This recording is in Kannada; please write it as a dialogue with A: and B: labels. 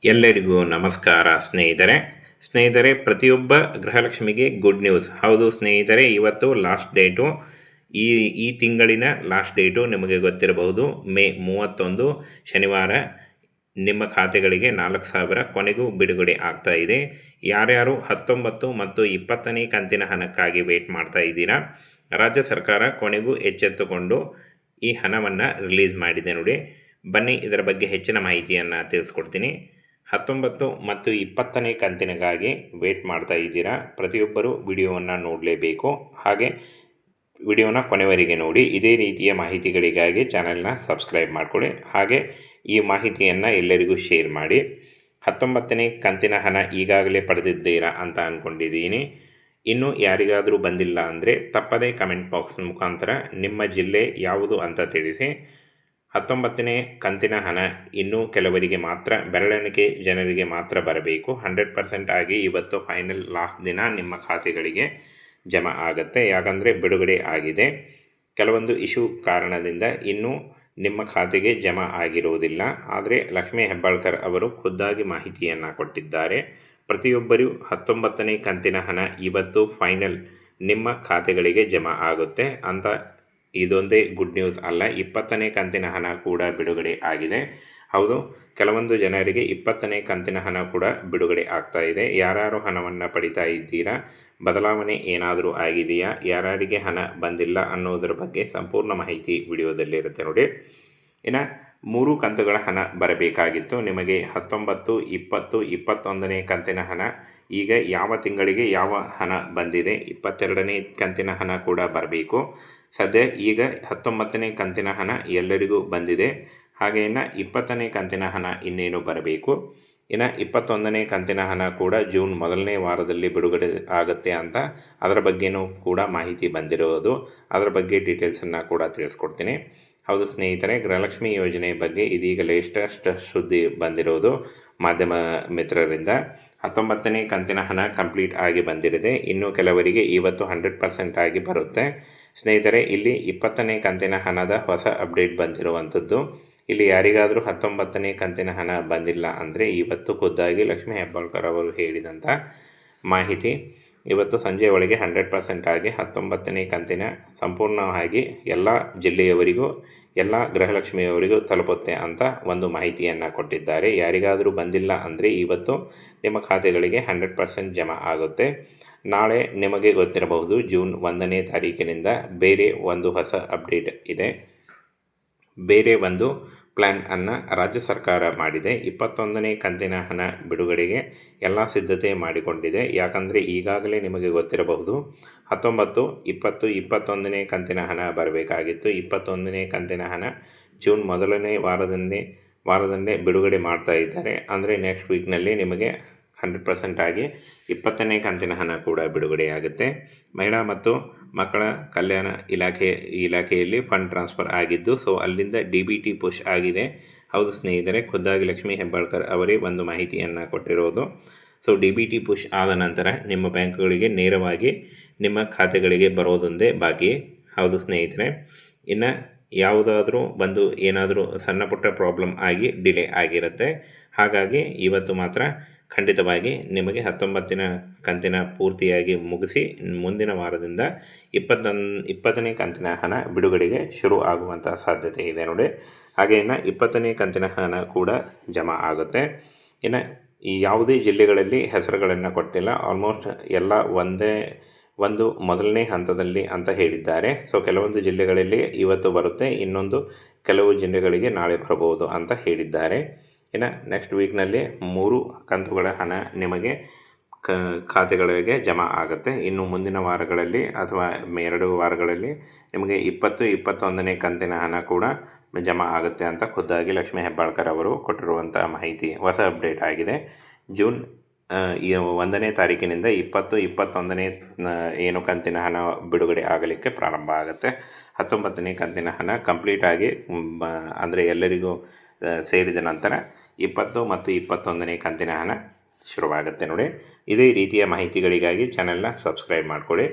A: ಎಲ್ಲರಿಗೂ ನಮಸ್ಕಾರ ಸ್ನೇಹಿತರೆ ಪ್ರತಿಯೊಬ್ಬ ಗೃಹಲಕ್ಷ್ಮಿಗೆ ಗುಡ್ ನ್ಯೂಸ್. ಹೌದು ಸ್ನೇಹಿತರೆ, ಇವತ್ತು ಲಾಸ್ಟ್ ಡೇಟು. ಈ ಈ ತಿಂಗಳಿನ ಲಾಸ್ಟ್ ಡೇಟು ನಿಮಗೆ ಗೊತ್ತಿರಬಹುದು. ಮೇ 31 ಶನಿವಾರ ನಿಮ್ಮ ಖಾತೆಗಳಿಗೆ 4,000 ಕೊನೆಗೂ ಬಿಡುಗಡೆ ಆಗ್ತಾ ಇದೆ. ಯಾರ್ಯಾರು 19 ಮತ್ತು 20ನೇ ಕಂತಿನ ಹಣಕ್ಕಾಗಿ ವೇಟ್ ಮಾಡ್ತಾ ಇದ್ದೀರಾ, ರಾಜ್ಯ ಸರ್ಕಾರ ಕೊನೆಗೂ ಎಚ್ಚೆತ್ತುಕೊಂಡು ಈ ಹಣವನ್ನು ರಿಲೀಸ್ ಮಾಡಿದೆ ನೋಡಿ. ಬನ್ನಿ ಇದರ ಬಗ್ಗೆ ಹೆಚ್ಚಿನ ಮಾಹಿತಿಯನ್ನು ತಿಳಿಸ್ಕೊಡ್ತೀನಿ. 19 ಮತ್ತು 20ನೇ ಕಂತಿನಗಾಗಿ ವೇಟ್ ಮಾಡ್ತಾ ಇದ್ದೀರಾ, ಪ್ರತಿಯೊಬ್ಬರೂ ವಿಡಿಯೋವನ್ನು ನೋಡಲೇಬೇಕು. ಹಾಗೆ ವಿಡಿಯೋನ ಕೊನೆವರೆಗೆ ನೋಡಿ. ಇದೇ ರೀತಿಯ ಮಾಹಿತಿಗಳಿಗಾಗಿ ಚಾನೆಲ್ನ ಸಬ್ಸ್ಕ್ರೈಬ್ ಮಾಡಿಕೊಳ್ಳಿ. ಹಾಗೆ ಈ ಮಾಹಿತಿಯನ್ನು ಎಲ್ಲರಿಗೂ ಶೇರ್ ಮಾಡಿ. 19ನೇ ಕಂತಿನ ಹಣ ಈಗಾಗಲೇ ಪಡೆದಿದ್ದೀರಾ ಅಂತ ಅಂದ್ಕೊಂಡಿದ್ದೀನಿ. ಇನ್ನೂ ಯಾರಿಗಾದರೂ ಬಂದಿಲ್ಲ ಅಂದರೆ ತಪ್ಪದೇ ಕಮೆಂಟ್ ಬಾಕ್ಸ್ ಮುಖಾಂತರ ನಿಮ್ಮ ಜಿಲ್ಲೆ ಯಾವುದು ಅಂತ ತಿಳಿಸಿ. 19ನೇ ಕಂತಿನ ಹಣ ಇನ್ನೂ ಕೆಲವರಿಗೆ ಮಾತ್ರ, ಬೆರಳೆಣಿಕೆ ಜನರಿಗೆ ಮಾತ್ರ ಬರಬೇಕು. 100% ಆಗಿ ಇವತ್ತು ಫೈನಲ್ ಲಾಸ್ಟ್ ದಿನ ನಿಮ್ಮ ಖಾತೆಗಳಿಗೆ ಜಮಾ ಆಗುತ್ತೆ. ಯಾಕಂದರೆ ಬಿಡುಗಡೆ ಆಗಿದೆ. ಕೆಲವೊಂದು ಇಶ್ಯೂ ಕಾರಣದಿಂದ ಇನ್ನೂ ನಿಮ್ಮ ಖಾತೆಗೆ ಜಮಾ ಆಗಿರುವುದಿಲ್ಲ. ಆದರೆ ಲಕ್ಷ್ಮೀ ಹೆಬ್ಬಾಳ್ಕರ್ ಅವರು ಖುದ್ದಾಗಿ ಮಾಹಿತಿಯನ್ನು ಕೊಟ್ಟಿದ್ದಾರೆ. ಪ್ರತಿಯೊಬ್ಬರೂ 19ನೇ ಕಂತಿನ ಹಣ ಇವತ್ತು ಫೈನಲ್ ನಿಮ್ಮ ಖಾತೆಗಳಿಗೆ ಜಮಾ ಆಗುತ್ತೆ ಅಂತ. ಇದೊಂದೇ ಗುಡ್ ನ್ಯೂಸ್ ಅಲ್ಲ, 20ನೇ ಕಂತಿನ ಹಣ ಕೂಡ ಬಿಡುಗಡೆ ಆಗಿದೆ. ಹೌದು, ಕೆಲವೊಂದು ಜನರಿಗೆ 20ನೇ ಕಂತಿನ ಹಣ ಕೂಡ ಬಿಡುಗಡೆ ಆಗ್ತಾ ಇದೆ. ಯಾರ್ಯಾರು ಹಣವನ್ನು ಪಡಿತಾ ಇದ್ದೀರಾ, ಬದಲಾವಣೆ ಏನಾದರೂ ಆಗಿದೆಯಾ, ಯಾರ್ಯಾರಿಗೆ ಹಣ ಬಂದಿಲ್ಲ ಅನ್ನೋದರ ಬಗ್ಗೆ ಸಂಪೂರ್ಣ ಮಾಹಿತಿ ವಿಡಿಯೋದಲ್ಲಿರುತ್ತೆ ನೋಡಿ. ಇನ್ನು 3 ಕಂತುಗಳ ಹಣ ಬರಬೇಕಾಗಿತ್ತು ನಿಮಗೆ. 19, 20, 21ನೇ ಕಂತಿನ ಹಣ ಈಗ ಯಾವ ತಿಂಗಳಿಗೆ ಯಾವ ಹಣ ಬಂದಿದೆ, 22ನೇ ಕಂತಿನ ಹಣ ಕೂಡ ಬರಬೇಕು. ಸದ್ಯ ಈಗ 19ನೇ ಕಂತಿನ ಹಣ ಎಲ್ಲರಿಗೂ ಬಂದಿದೆ. ಹಾಗೆ ಇನ್ನು 20ನೇ ಕಂತಿನ ಹಣ ಇನ್ನೇನು ಬರಬೇಕು. ಇನ್ನು 21ನೇ ಕಂತಿನ ಹಣ ಕೂಡ ಜೂನ್ ಮೊದಲನೇ ವಾರದಲ್ಲಿ ಬಿಡುಗಡೆ ಆಗುತ್ತೆ ಅಂತ, ಅದರ ಬಗ್ಗೆಯೂ ಕೂಡ ಮಾಹಿತಿ ಬಂದಿರೋದು. ಅದರ ಬಗ್ಗೆ ಡೀಟೇಲ್ಸನ್ನು ಕೂಡ ತಿಳಿಸ್ಕೊಡ್ತೀನಿ. ಹೌದು ಸ್ನೇಹಿತರೆ, ಗೃಹಲಕ್ಷ್ಮಿ ಯೋಜನೆ ಬಗ್ಗೆ ಇದೀಗ ಲೇಟೆಸ್ಟ್ ಸುದ್ದಿ ಬಂದಿರೋದು ಮಾಧ್ಯಮ ಮಿತ್ರರಿಂದ. 19ನೇ ಕಂತಿನ ಹಣ ಕಂಪ್ಲೀಟ್ ಆಗಿ ಬಂದಿರಿದೆ. ಇನ್ನು ಕೆಲವರಿಗೆ ಇವತ್ತು 100% ಆಗಿ ಬರುತ್ತೆ. ಸ್ನೇಹಿತರೆ, ಇಲ್ಲಿ 20ನೇ ಕಂತಿನ ಹಣದ ಹೊಸ ಅಪ್ಡೇಟ್ ಬಂದಿರುವಂಥದ್ದು. ಇಲ್ಲಿ ಯಾರಿಗಾದರೂ 19ನೇ ಕಂತಿನ ಹಣ ಬಂದಿಲ್ಲ ಅಂದರೆ ಇವತ್ತು ಖುದ್ದಾಗಿ ಲಕ್ಷ್ಮೀ ಹೆಬ್ಬಾಳ್ಕರ್ ಅವರು ಹೇಳಿದಂಥ ಮಾಹಿತಿ ಇವತ್ತು ಸಂಜೆ ಒಳಗೆ 100% ಆಗಿ 19ನೇ ಕಂತಿನ ಸಂಪೂರ್ಣವಾಗಿ ಎಲ್ಲ ಜಿಲ್ಲೆಯವರಿಗೂ, ಎಲ್ಲ ಗೃಹಲಕ್ಷ್ಮಿಯವರಿಗೂ ತಲುಪುತ್ತೆ ಅಂತ ಒಂದು ಮಾಹಿತಿಯನ್ನು ಕೊಟ್ಟಿದ್ದಾರೆ. ಯಾರಿಗಾದರೂ ಬಂದಿಲ್ಲ ಅಂದರೆ ಇವತ್ತು ನಿಮ್ಮ ಖಾತೆಗಳಿಗೆ 100% ಜಮಾ ಆಗುತ್ತೆ. ನಾಳೆ ನಿಮಗೆ ಗೊತ್ತಿರಬಹುದು, ಜೂನ್ 1ನೇ ತಾರೀಕಿನಿಂದ ಬೇರೆ ಒಂದು ಹೊಸ ಅಪ್ಡೇಟ್ ಇದೆ. ಬೇರೆ ಒಂದು ಪ್ಲ್ಯಾನ್ ಅನ್ನು ರಾಜ್ಯ ಸರ್ಕಾರ ಮಾಡಿದೆ. 21ನೇ ಕಂತಿನ ಹಣ ಬಿಡುಗಡೆಗೆ ಎಲ್ಲ ಸಿದ್ಧತೆ ಮಾಡಿಕೊಂಡಿದೆ. ಯಾಕಂದರೆ ಈಗಾಗಲೇ ನಿಮಗೆ ಗೊತ್ತಿರಬಹುದು, 19, 20, 21ನೇ ಕಂತಿನ ಹಣ ಬರಬೇಕಾಗಿತ್ತು. 21ನೇ ಕಂತಿನ ಹಣ ಜೂನ್ ಮೊದಲನೇ ವಾರದಲ್ಲೇ ಬಿಡುಗಡೆ ಮಾಡ್ತಾ ಇದ್ದಾರೆ. ಅಂದರೆ ನೆಕ್ಸ್ಟ್ ವೀಕ್ನಲ್ಲಿ ನಿಮಗೆ 100% ಆಗಿ 20ನೇ ಕಂತಿನ ಹಣ ಕೂಡ ಬಿಡುಗಡೆಯಾಗುತ್ತೆ. ಮಹಿಳಾ ಮತ್ತು ಮಕ್ಕಳ ಕಲ್ಯಾಣ ಇಲಾಖೆಯಲ್ಲಿ ಫಂಡ್ ಟ್ರಾನ್ಸ್ಫರ್ ಆಗಿದ್ದು, ಸೊ ಅಲ್ಲಿಂದ DBT ಪುಷ್ ಆಗಿದೆ. ಹೌದು ಸ್ನೇಹಿತರೆ, ಖುದ್ದಾಗಿ ಲಕ್ಷ್ಮೀ ಹೆಬ್ಬಾಳ್ಕರ್ ಅವರೇ ಒಂದು ಮಾಹಿತಿಯನ್ನು ಕೊಟ್ಟಿರೋದು. ಸೊ DBT ಪುಷ್ ಆದ ನಂತರ ನಿಮ್ಮ ಬ್ಯಾಂಕ್ಗಳಿಗೆ ನೇರವಾಗಿ ನಿಮ್ಮ ಖಾತೆಗಳಿಗೆ ಬರೋದೊಂದೇ ಬಾಕಿ. ಹೌದು ಸ್ನೇಹಿತರೆ, ಇನ್ನು ಯಾವುದಾದ್ರೂ ಏನಾದರೂ ಸಣ್ಣ ಪುಟ್ಟ ಪ್ರಾಬ್ಲಮ್ ಆಗಿ ಡಿಲೇ ಆಗಿರುತ್ತೆ. ಹಾಗಾಗಿ ಇವತ್ತು ಮಾತ್ರ ಖಂಡಿತವಾಗಿ ನಿಮಗೆ 19ನ ಕಂತಿನ ಪೂರ್ತಿಯಾಗಿ ಮುಗಿಸಿ ಮುಂದಿನ ವಾರದಿಂದ 20ನೇ ಕಂತಿನ ಹಣ ಬಿಡುಗಡೆಗೆ ಶುರು ಆಗುವಂಥ ಸಾಧ್ಯತೆ ಇದೆ ನೋಡಿ. ಹಾಗೆ ಇನ್ನು 20ನೇ ಕಂತಿನ ಹಣ ಕೂಡ ಜಮಾ ಆಗುತ್ತೆ. ಇನ್ನು ಈ ಯಾವುದೇ ಜಿಲ್ಲೆಗಳಲ್ಲಿ ಹೆಸರುಗಳನ್ನು ಕೊಟ್ಟಿಲ್ಲ. ಆಲ್ಮೋಸ್ಟ್ ಎಲ್ಲ ಒಂದು ಮೊದಲನೇ ಹಂತದಲ್ಲಿ ಅಂತ ಹೇಳಿದ್ದಾರೆ. ಸೊ ಕೆಲವೊಂದು ಜಿಲ್ಲೆಗಳಲ್ಲಿ ಇವತ್ತು ಬರುತ್ತೆ, ಇನ್ನೊಂದು ಕೆಲವು ಜಿಲ್ಲೆಗಳಿಗೆ ನಾಳೆ ಬರಬಹುದು ಅಂತ ಹೇಳಿದ್ದಾರೆ. ಇನ್ನು ನೆಕ್ಸ್ಟ್ ವೀಕ್ನಲ್ಲಿ 3 ಕಂತುಗಳ ಹಣ ನಿಮಗೆ ಖಾತೆಗಳಿಗೆ ಜಮಾ ಆಗುತ್ತೆ. ಇನ್ನು ಮುಂದಿನ ವಾರಗಳಲ್ಲಿ ಅಥವಾ 2 ವಾರಗಳಲ್ಲಿ ನಿಮಗೆ 20, 21ನೇ ಕಂತಿನ ಹಣ ಕೂಡ ಜಮಾ ಆಗುತ್ತೆ ಅಂತ ಖುದ್ದಾಗಿ ಲಕ್ಷ್ಮೀ ಹೆಬ್ಬಾಳ್ಕರ್ ಅವರು ಕೊಟ್ಟಿರುವಂಥ ಮಾಹಿತಿ ಹೊಸ ಅಪ್ಡೇಟ್ ಆಗಿದೆ. ಜೂನ್ 1ನೇ ತಾರೀಕಿನಿಂದ 20, 21ನೇ ಏನು ಕಂತಿನ ಹಣ ಬಿಡುಗಡೆ ಆಗಲಿಕ್ಕೆ ಪ್ರಾರಂಭ ಆಗುತ್ತೆ. 19ನೇ ಕಂತಿನ ಹಣ ಕಂಪ್ಲೀಟಾಗಿ ಅಂದರೆ ಎಲ್ಲರಿಗೂ ಸೇರಿದ ನಂತರ 20 ಮತ್ತು 21ನೇ ಕಂತಿನ ಹಣ ಶುರುವಾಗುತ್ತೆ ನೋಡಿ. ಇದೇ ರೀತಿಯ ಮಾಹಿತಿಗಳಿಗಾಗಿ ಚಾನೆಲ್ನ ಸಬ್ಸ್ಕ್ರೈಬ್ ಮಾಡಿಕೊಳ್ಳಿ.